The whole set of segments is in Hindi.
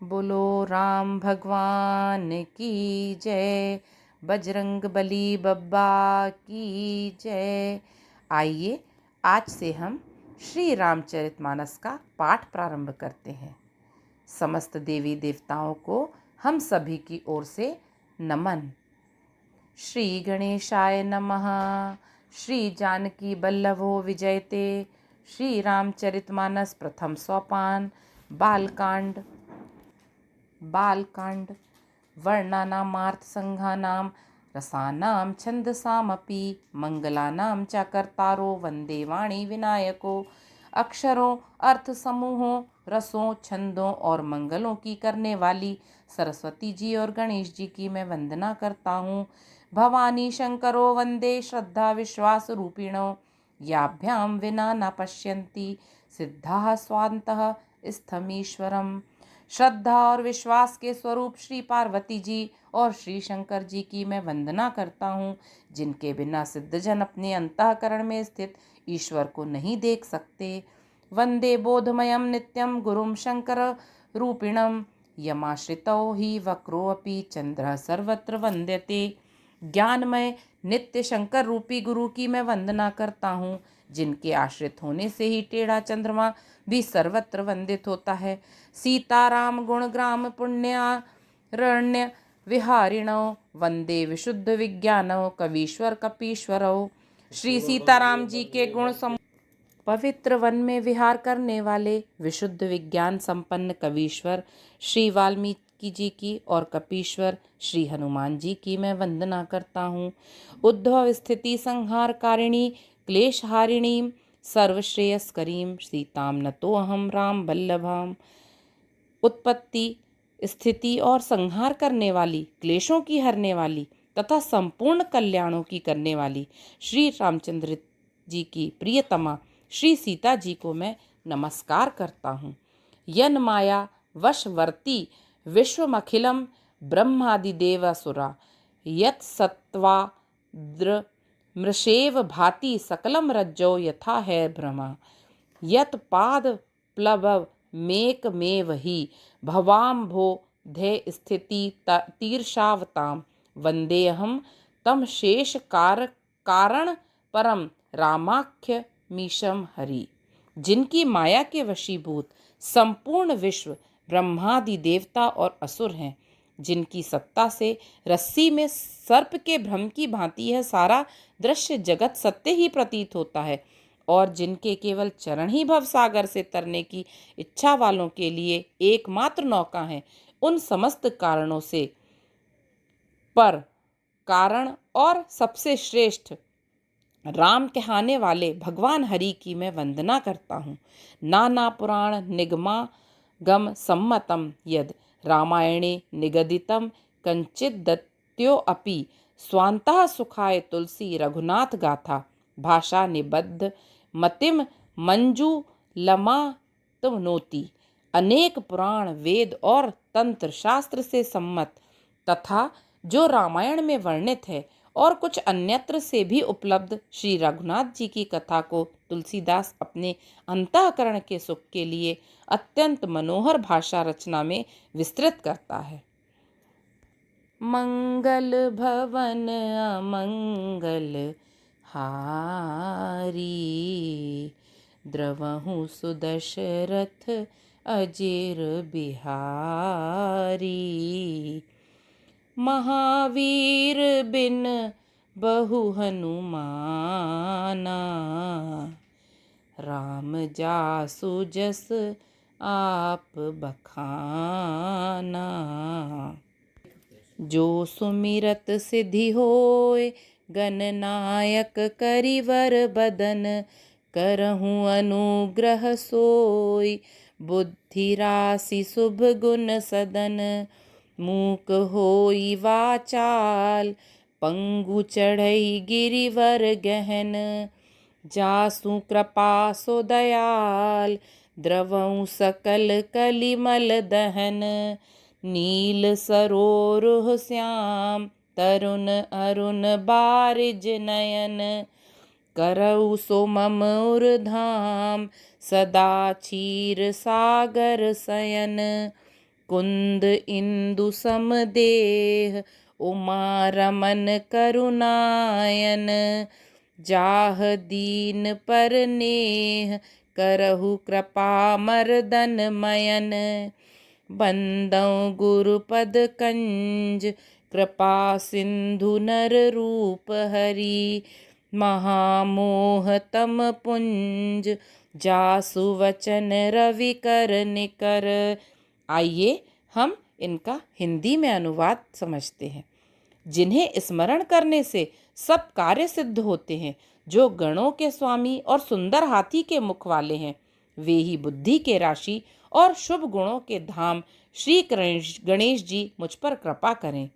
बोलो राम भगवान की जय। बजरंग बली बब्बा की जय। आइए आज से हम श्री रामचरितमानस का पाठ प्रारंभ करते हैं। समस्त देवी देवताओं को हम सभी की ओर से नमन। श्री गणेशाय नमः। श्री जानकी बल्लभो विजयते। श्री रामचरितमानस प्रथम सोपान। बालकांड वर्णानामार्थ संघानां रसानां छन्दसामपि मंगलानां च कर्तारो वन्दे वाणी विनायको। अक्षरों अर्थ समूहों रसों छंदों और मंगलों की करने वाली सरस्वती जी और गणेश जी की मैं वंदना करता हूँ। भवानी शंकरो वंदे श्रद्धा विश्वास रूपिणो। याभ्यां विना न पश्यन्ति सिद्धाः स्वान्तः स्थमीश्वरम्। श्रद्धा और विश्वास के स्वरूप श्री पार्वती जी और श्री शंकर जी की मैं वंदना करता हूँ, जिनके बिना सिद्धजन अपने अंतःकरण में स्थित ईश्वर को नहीं देख सकते। वंदे बोधमयं नित्यं गुरुं शंकर रूपिणं। यमाश्रितौ हि वक्रोऽपि चंद्रः सर्वत्र वंद्यते। ज्ञानमय नित्य शंकर रूपी गुरु की मैं वंदना करता हूँ, जिनके आश्रित होने से ही टेढ़ा चंद्रमा भी सर्वत्र वंदित होता है। सीताराम गुणग्राम पुण्यारण्य विहारिणो। वंदे विशुद्ध विज्ञानो कवीश्वर कपीश्वरो। श्री सीताराम जी के गुण पवित्र वन में विहार करने वाले विशुद्ध विज्ञान संपन्न कवीश्वर श्री वाल्मीकि जी की और कपीश्वर श्री हनुमान जी की मैं वंदना करता हूँ। उद्धव स्थिति संहार कारिणी क्लेशहारिणीं सर्वश्रेयस्करीं सीतां नतोऽहं राम बल्लभाम। उत्पत्ति स्थिति और संहार करने वाली क्लेशों की हरने वाली तथा संपूर्ण कल्याणों की करने वाली श्री रामचंद्र जी की प्रियतमा श्री सीता जी को मैं नमस्कार करता हूँ। यन माया वशवर्ती विश्वमखिलम ब्रह्मादिदेवासुरा यत् सत्वा मृषेव भाति सकलम रज्जो यथा है भ्रमा। यत् पाद प्लवव मेकमेव ही भवाम्भो धे स्थिति तीर्षावताम। वंदेऽहं तम शेष कारण परम रामाख्य मीशम हरि। जिनकी माया के वशीभूत संपूर्ण विश्व ब्रह्मादि देवता और असुर हैं, जिनकी सत्ता से रस्सी में सर्प के भ्रम की भांति यह सारा दृश्य जगत सत्य ही प्रतीत होता है, और जिनके केवल चरण ही भवसागर से तरने की इच्छा वालों के लिए एकमात्र नौका है, उन समस्त कारणों से पर कारण और सबसे श्रेष्ठ राम कहने वाले भगवान हरि की मैं वंदना करता हूँ। नाना पुराण निगमागम सम्मतम यद रामायणे निगदितम कंचित दत्यो अपि स्वांतः सुखाय तुलसी रघुनाथ गाथा। भाषा निबद्ध मतिम मंजू लमा तमनोति। अनेक पुराण वेद और तंत्र शास्त्र से सम्मत तथा जो रामायण में वर्णित है और कुछ अन्यत्र से भी उपलब्ध श्री रघुनाथ जी की कथा को तुलसीदास अपने अंतःकरण के सुख के लिए अत्यंत मनोहर भाषा रचना में विस्तृत करता है। मंगल भवन अमंगल हारी द्रवहु सुदशरथ अजेर बिहारी। महावीर बिन बहु हनुमाना राम जासु जस आप बखाना। जो सुमिरत सिद्धि होय गणनायक करिवर बदन करहूँ अनुग्रह सोय। बुद्धि राशि शुभ गुण सदन मूक होई वाचाल पंगु चढ़ई गिरिवर गहन। जासु कृपा सो दयाल द्रवऊ सकल कलिमल दहन। नील सरोरुह श्याम तरुण अरुण बारिज नयन। करऊ सो मम उर्धाम सदा क्षीर सागर शयन। मुकुंद इंदु समदेह, उमा रमन करुणायन। जाह दीन पर नेह, करहु कृपा मर्दन मयन। बंदौ गुरुपद कंज, कृपा सिंधु नर रूप हरि। महामोह तम पुंज, जासु वचन रवि कर निकर। आइए हम इनका हिंदी में अनुवाद समझते हैं। जिन्हें स्मरण करने से सब कार्य सिद्ध होते हैं, जो गणों के स्वामी और सुंदर हाथी के मुख वाले हैं, वे ही बुद्धि के राशि और शुभ गुणों के धाम श्री गणेश जी मुझ पर कृपा करें।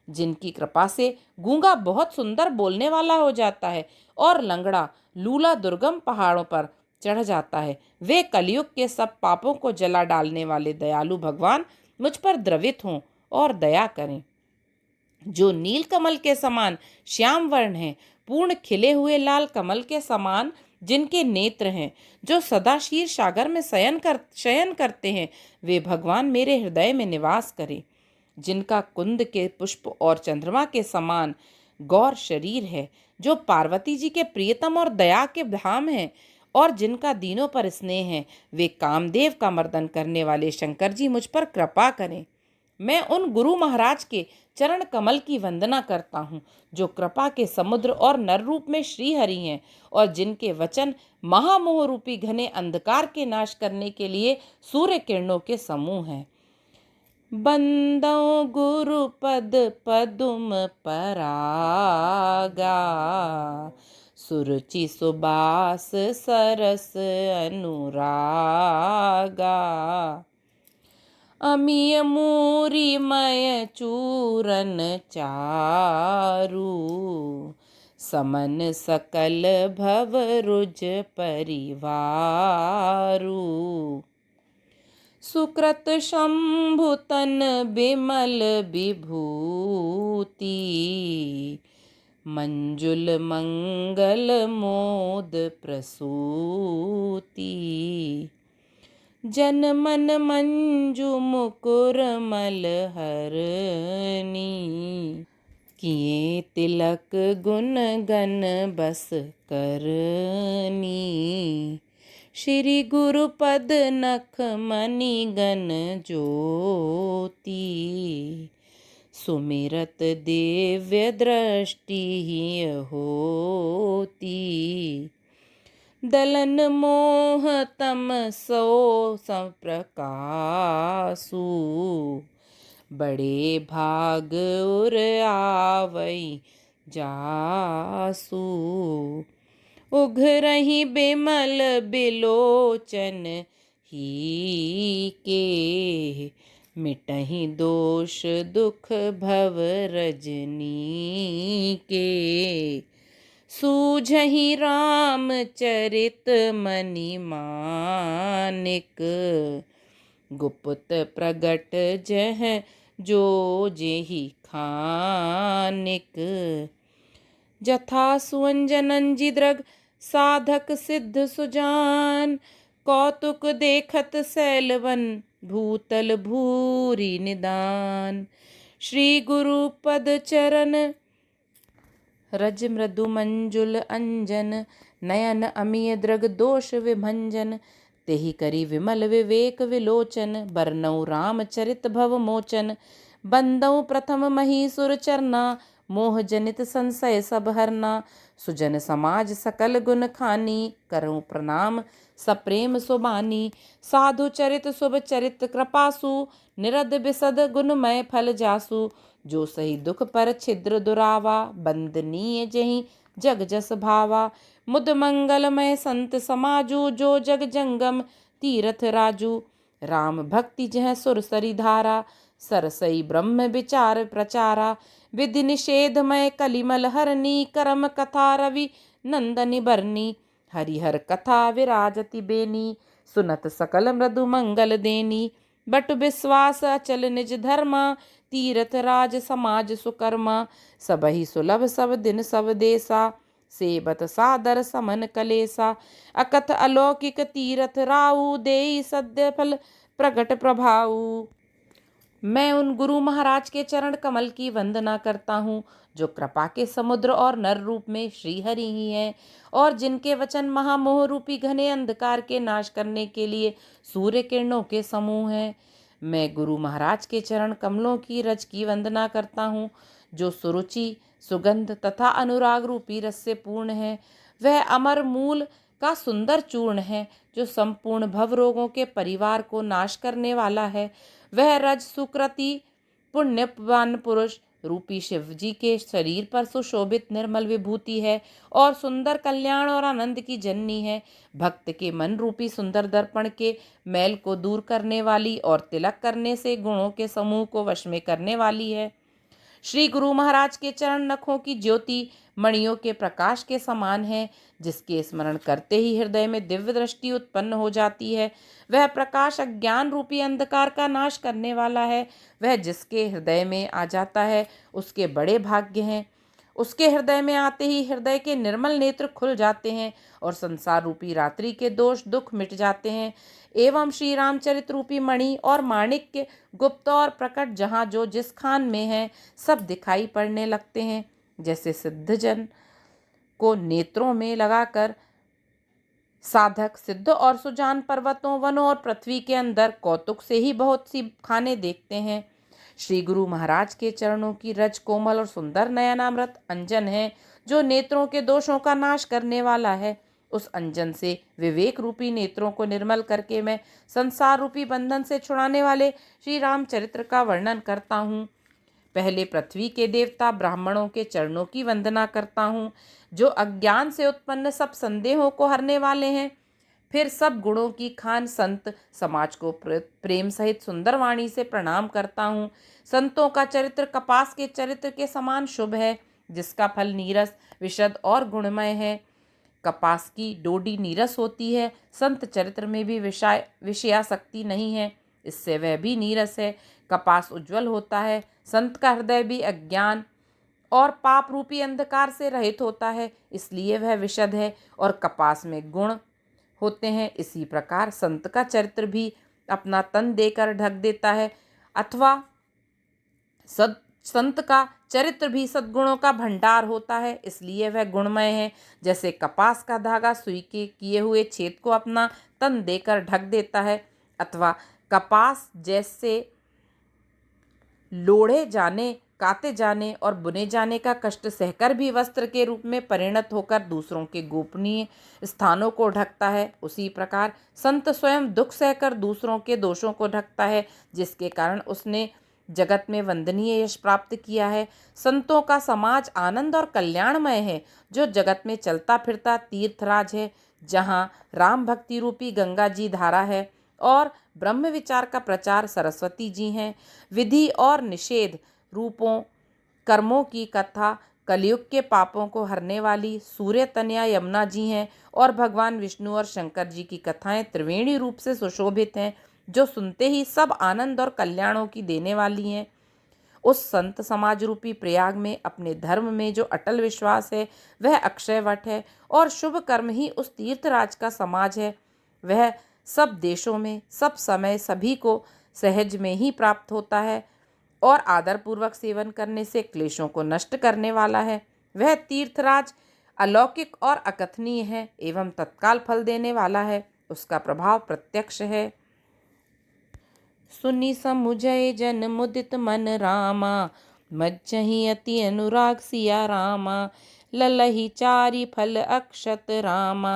जिनकी कृपा से गूंगा बहुत सुंदर बोलने वाला हो जाता है और लंगड़ा लूला दुर्गम पहाड़ों पर चढ़ जाता है, वे कलयुग के सब पापों को जला डालने वाले दयालु भगवान मुझ पर द्रवित हों और दया करें। जो नील कमल के समान श्याम वर्ण है, पूर्ण खिले हुए लाल कमल के समान जिनके नेत्र हैं, जो सदा क्षीर सागर में शयन करते हैं, वे भगवान मेरे हृदय में निवास करें। जिनका कुंद के पुष्प और चंद्रमा के समान गौर शरीर है, जो पार्वती जी के प्रियतम और दया के धाम है, और जिनका दीनों पर स्नेह है, वे कामदेव का मर्दन करने वाले शंकर जी मुझ पर कृपा करें। मैं उन गुरु महाराज के चरण कमल की वंदना करता हूँ, जो कृपा के समुद्र और नर रूप में श्री हरि हैं, और जिनके वचन महामोह रूपी घने अंधकार के नाश करने के लिए सूर्य किरणों के समूह हैं। बंदौ गुरुपद पदुम परागा, सुरुचि सुबास सरस अनुरागा। अमिय मूरी मय चूरन चारु, समन सकल भव रुज परिवारु। सुकृत शंभु तन बिमल विभूति, मंजुल मंगल मोद प्रसूति। जन मन मंजु मुकुर मल हरनी, किए तिलक गुण गण बस करनी। श्री गुरुपद नख मणि गण ज्योति, सुमिरत दिव्य दृष्टि होती। दलन मोह तम सो संप्रकाशु, बड़े भाग उर आवई जासु। उघरहि बिमल बिलोचन ही के, मिटहि दोष दुख भव रजनी के। सूझहि राम चरित मनि मानिक, गुप्त प्रगट जह जो जेहि खानिक। जथा सुअंजनंजि दृग साधक सिद्ध सुजान, कौतुक देखत सैलवन भूतल भूरि निदान। श्री गुरुपद चरण रज मृदु मंजुल अंजन, नयन अमिय दृग दोष विभंजन। तेहि करि विमल विवेक विलोचन, बरनऊ राम चरित भव मोचन। बंदऊ प्रथम महीसुर चरना, मोह जनित संशय सब हरना। सुजन समाज सकल गुण खानी, करऊं प्रणाम सप्रेम सुबानी। साधु चरित शुभ चरित कृपासु, निरद बिसद गुणमय फल जासु। जो सही दुख पर छिद्र दुरावा, बंदनीय जहि जग जस भावा। मुद मंगलमय संत समाजू, जो जग जंगम तीरथ राजू। राम भक्ति जह सुर सरी धारा, सरसई ब्रह्म विचार प्रचारा। विधि निषेधमय कलिमल हरनी, करम कथा रवि नंदनि बरनी। हरिहर कथा विराजति बेनी, सुनत सकल मृदु मंगल देनी। बट विश्वास अचल निज धर्मा, तीरथ राज समाज सुकर्मा। सबहि सुलभ सब दिन सब देसा, सेबत सादर समन कलेसा। अकथ अलौकिक तीरथ राऊ, देई सद्य फल प्रगट प्रभाऊ। मैं उन गुरु महाराज के चरण कमल की वंदना करता हूँ जो कृपा के समुद्र और नर रूप में श्री हरि ही हैं और जिनके वचन महामोह रूपी घने अंधकार के नाश करने के लिए सूर्य किरणों के समूह हैं। मैं गुरु महाराज के चरण कमलों की रज की वंदना करता हूँ जो सुरुचि सुगंध तथा अनुराग रूपी रस से पूर्ण है। वह अमर मूल का सुंदर चूर्ण है जो संपूर्ण भव रोगों के परिवार को नाश करने वाला है। वह रज सुकृति पुण्यवान पुरुष रूपी शिव जी के शरीर पर सुशोभित निर्मल विभूति है और सुंदर कल्याण और आनंद की जननी है। भक्त के मन रूपी सुंदर दर्पण के मैल को दूर करने वाली और तिलक करने से गुणों के समूह को वश में करने वाली है। श्री गुरु महाराज के चरण नखों की ज्योति मणियों के प्रकाश के समान है जिसके स्मरण करते ही हृदय में दिव्य दृष्टि उत्पन्न हो जाती है। वह प्रकाश अज्ञान रूपी अंधकार का नाश करने वाला है। वह जिसके हृदय में आ जाता है उसके बड़े भाग्य हैं। उसके हृदय में आते ही हृदय के निर्मल नेत्र खुल जाते हैं और संसार रूपी रात्रि के दोष दुख मिट जाते हैं। एवं श्री रामचरित रूपी मणि और माणिक्य गुप्त और प्रकट जहाँ जो जिस खान में है सब दिखाई पड़ने लगते हैं। जैसे सिद्धजन को नेत्रों में लगाकर साधक सिद्ध और सुजान पर्वतों वनों और पृथ्वी के अंदर कौतुक से ही बहुत सी खाने देखते हैं। श्री गुरु महाराज के चरणों की रज कोमल और सुंदर नयनामृत अंजन है जो नेत्रों के दोषों का नाश करने वाला है। उस अंजन से विवेक रूपी नेत्रों को निर्मल करके मैं संसार रूपी बंधन से छुड़ाने वाले श्री रामचरित्र का वर्णन करता हूँ। पहले पृथ्वी के देवता ब्राह्मणों के चरणों की वंदना करता हूँ जो अज्ञान से उत्पन्न सब संदेहों को हरने वाले हैं। फिर सब गुणों की खान संत समाज को प्रेम सहित सुंदर वाणी से प्रणाम करता हूँ। संतों का चरित्र कपास के चरित्र के समान शुभ है जिसका फल नीरस विशद और गुणमय है। कपास की डोडी नीरस होती है, संत चरित्र में भी विषयासक्ति नहीं है, इससे वह भी नीरस है। कपास उज्जवल होता है, संत का हृदय भी अज्ञान और पाप रूपी अंधकार से रहित होता है, इसलिए वह विशद है और कपास में गुण होते हैं। इसी प्रकार संत का चरित्र भी अपना तन देकर ढक देता है अथवा संत का चरित्र भी सद्गुणों का भंडार होता है, इसलिए वह गुणमय है। जैसे कपास का धागा सुई के किए हुए छेद को अपना तन देकर ढक देता है अथवा कपास जैसे लोढ़े जाने काते जाने और बुने जाने का कष्ट सहकर भी वस्त्र के रूप में परिणत होकर दूसरों के गोपनीय स्थानों को ढकता है, उसी प्रकार संत स्वयं दुख सहकर दूसरों के दोषों को ढकता है जिसके कारण उसने जगत में वंदनीय यश प्राप्त किया है। संतों का समाज आनंद और कल्याणमय है जो जगत में चलता फिरता तीर्थराज है जहाँ राम भक्ति रूपी गंगा जी धारा है और ब्रह्म विचार का प्रचार सरस्वती जी हैं। विधि और निषेध रूपों कर्मों की कथा कलयुग के पापों को हरने वाली सूर्य तनया यमुना जी हैं और भगवान विष्णु और शंकर जी की कथाएं त्रिवेणी रूप से सुशोभित हैं जो सुनते ही सब आनंद और कल्याणों की देने वाली हैं। उस संत समाज रूपी प्रयाग में अपने धर्म में जो अटल विश्वास है वह अक्षय वट है और शुभ कर्म ही उस तीर्थराज का समाज है। वह सब देशों में सब समय सभी को सहज में ही प्राप्त होता है और आदरपूर्वक सेवन करने से क्लेशों को नष्ट करने वाला है। वह तीर्थराज अलौकिक और अकथनीय है एवं तत्काल फल देने वाला है, उसका प्रभाव प्रत्यक्ष है। सुनि समुझय जन मुदित मन रामा, मज्जहि अति अनुराग सिया रामा। ललहि चारि फल अक्षत रामा,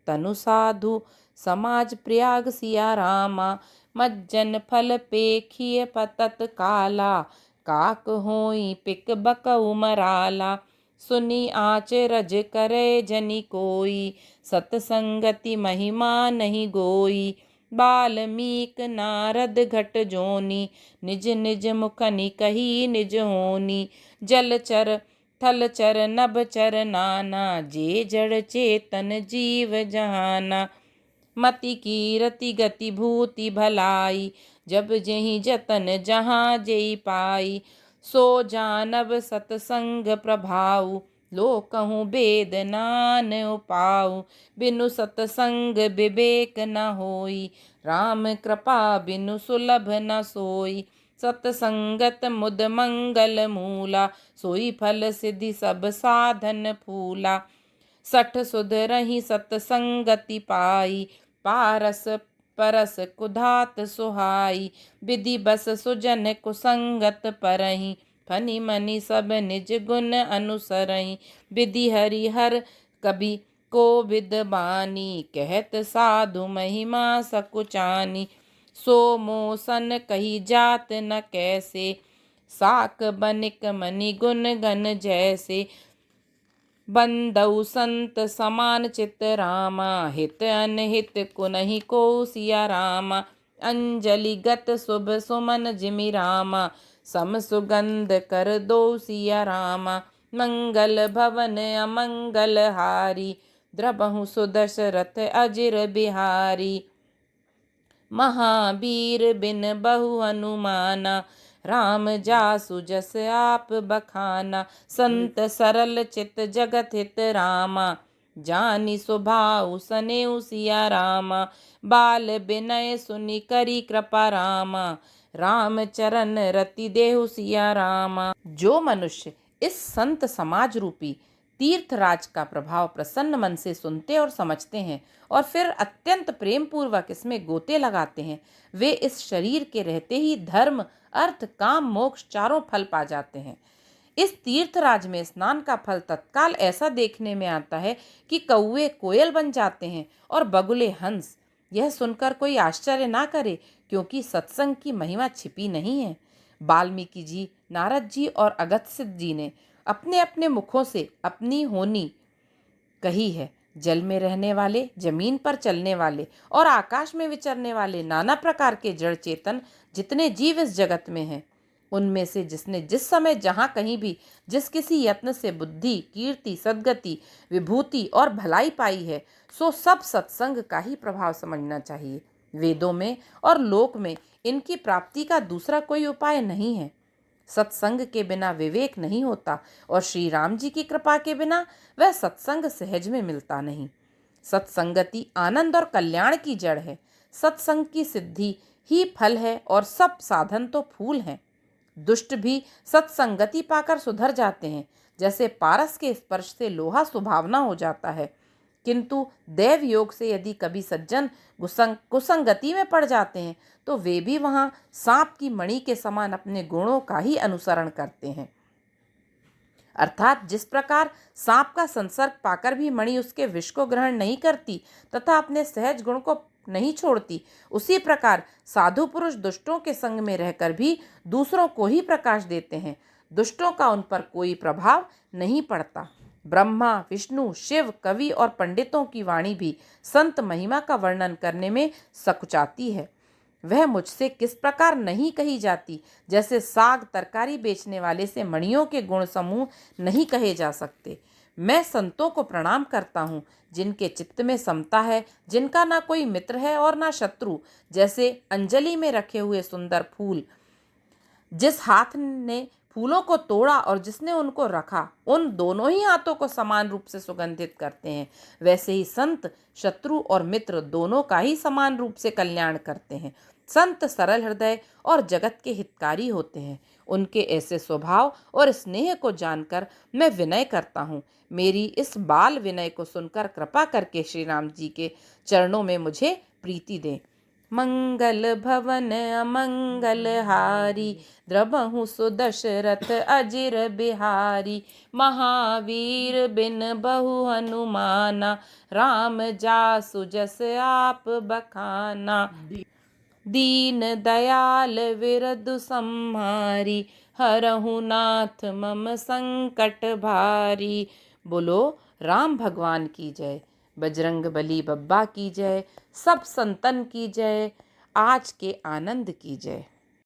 तनु साधु समाज प्रयाग सिया रामा। मज्जन फल पेखिय पतत काला, काक होई पिक बकउ मराला। सुनि आच रज करे जनि कोई, सतसंगति महिमा नहीं गोई। बाल्मीक नारद घट जोनी, निज निज मुखनि कही निज होनी। जलचर थलचर नभचर नाना, जे जड़ चेतन जीव जहाना। मति कीरति गति भूति भलाई, जब जेहि जतन जहाँ जेहि पाई। सो जानब सतसंग प्रभाऊ, लोकहु वेद नान उपाऊ। बिनु सतसंग विवेक न होई, राम कृपा बिनु सुलभ न सोई। सतसंगत मुद मंगल मूला, सोई फल सिद्धि सब साधन फूला। सठ सुध रही सतसंगति पाई, पारस परस कुधात सुहाई। विधि बस सुजन कुसंगत परही, फनि मनि सब निज गुण अनुसरही। विधि हरि हर कबि को विद बानी, कहत साधु महिमा सकुचानी। सो मोसन कही जात न कैसे, साक बनिक मनि गुण गन जैसे। बंदउ संत समान चित रामा, हित अनहित कुनहि को सिया रामा। अंजलि गत शुभ सुमन जिमि रामा, सम सुगंध कर दो सिया रामा। मंगल भवन अमंगल हारी, द्रबहु सुदशरथ अजिर बिहारी। महावीर बिन बहु हनुमाना, राम जासु जस आप बखाना। संत सरल चित जगत हित रामा, जानी स्वभाव सनेउ सिया रामा। बाल विनय सुनि करी कृपा रामा, राम चरण रति देहु सिया रामा। जो मनुष्य इस संत समाज रूपी तीर्थराज का प्रभाव प्रसन्न मन से सुनते और समझते हैं और फिर अत्यंत प्रेम पूर्वक इसमें गोते लगाते हैं, वे इस शरीर के रहते ही धर्म अर्थ काम मोक्ष चारों फल पा जाते हैं। इस तीर्थराज में स्नान का फल तत्काल ऐसा देखने में आता है कि कौवे कोयल बन जाते हैं और बगुले हंस। यह सुनकर कोई आश्चर्य ना करे, क्योंकि सत्संग की महिमा छिपी नहीं है। वाल्मीकि जी, नारद जी और अगस्त्य जी ने अपने अपने मुखों से अपनी होनी कही है। जल में रहने वाले, जमीन पर चलने वाले और आकाश में विचरने वाले नाना प्रकार के जड़ चेतन जितने जीव इस जगत में हैं, उनमें से जिसने जिस समय जहाँ कहीं भी जिस किसी यत्न से बुद्धि, कीर्ति, सद्गति, विभूति और भलाई पाई है, सो सब सत्संग का ही प्रभाव समझना चाहिए। वेदों में और लोक में इनकी प्राप्ति का दूसरा कोई उपाय नहीं है। सत्संग के बिना विवेक नहीं होता और श्री राम जी की कृपा के बिना वह सत्संग सहज में मिलता नहीं। सत्संगति आनंद और कल्याण की जड़ है। सत्संग की सिद्धि ही फल है और सब साधन तो फूल हैं। दुष्ट भी सत्संगति पाकर सुधर जाते हैं, जैसे पारस के स्पर्श से लोहा सुभावना हो जाता है। किंतु दैव योग से यदि कभी सज्जन कुसंगति में पड़ जाते हैं, तो वे भी वहां सांप की मणि के समान अपने गुणों का ही अनुसरण करते हैं। अर्थात जिस प्रकार सांप का संसर्ग पाकर भी मणि उसके विष को ग्रहण नहीं करती तथा अपने सहज गुण को नहीं छोड़ती, उसी प्रकार साधु पुरुष दुष्टों के संग में रहकर भी दूसरों को ही प्रकाश देते हैं। दुष्टों का उन पर कोई प्रभाव नहीं पड़ता। ब्रह्मा, विष्णु, शिव, कवि और पंडितों की वाणी भी संत महिमा का वर्णन करने में सकुचाती है। वह मुझसे किस प्रकार नहीं कही जाती, जैसे साग तरकारी बेचने वाले से मणियों के गुण समूह नहीं कहे जा सकते। मैं संतों को प्रणाम करता हूँ, जिनके चित्त में समता है, जिनका ना कोई मित्र है और ना शत्रु। जैसे अंजलि में रखे हुए सुंदर फूल, जिस हाथ ने फूलों को तोड़ा और जिसने उनको रखा, उन दोनों ही हाथों को समान रूप से सुगंधित करते हैं, वैसे ही संत शत्रु और मित्र दोनों का ही समान रूप से कल्याण करते हैं। संत सरल हृदय और जगत के हितकारी होते हैं। उनके ऐसे स्वभाव और स्नेह को जानकर मैं विनय करता हूँ। मेरी इस बाल विनय को सुनकर कृपा करके श्री राम जी के चरणों में मुझे प्रीति दें। मंगल भवन अमंगल हारी, द्रबहु सुदशरथ अजिर बिहारी। महावीर बिन बहु हनुमाना, राम जासु जस आप बखाना। दीन दयाल विरधु सम्हारी, हरहु नाथ मम संकट भारी। बोलो राम भगवान की जय, बजरंग बली बब्बा की जय, सब संतन की जय, आज के आनंद की जय।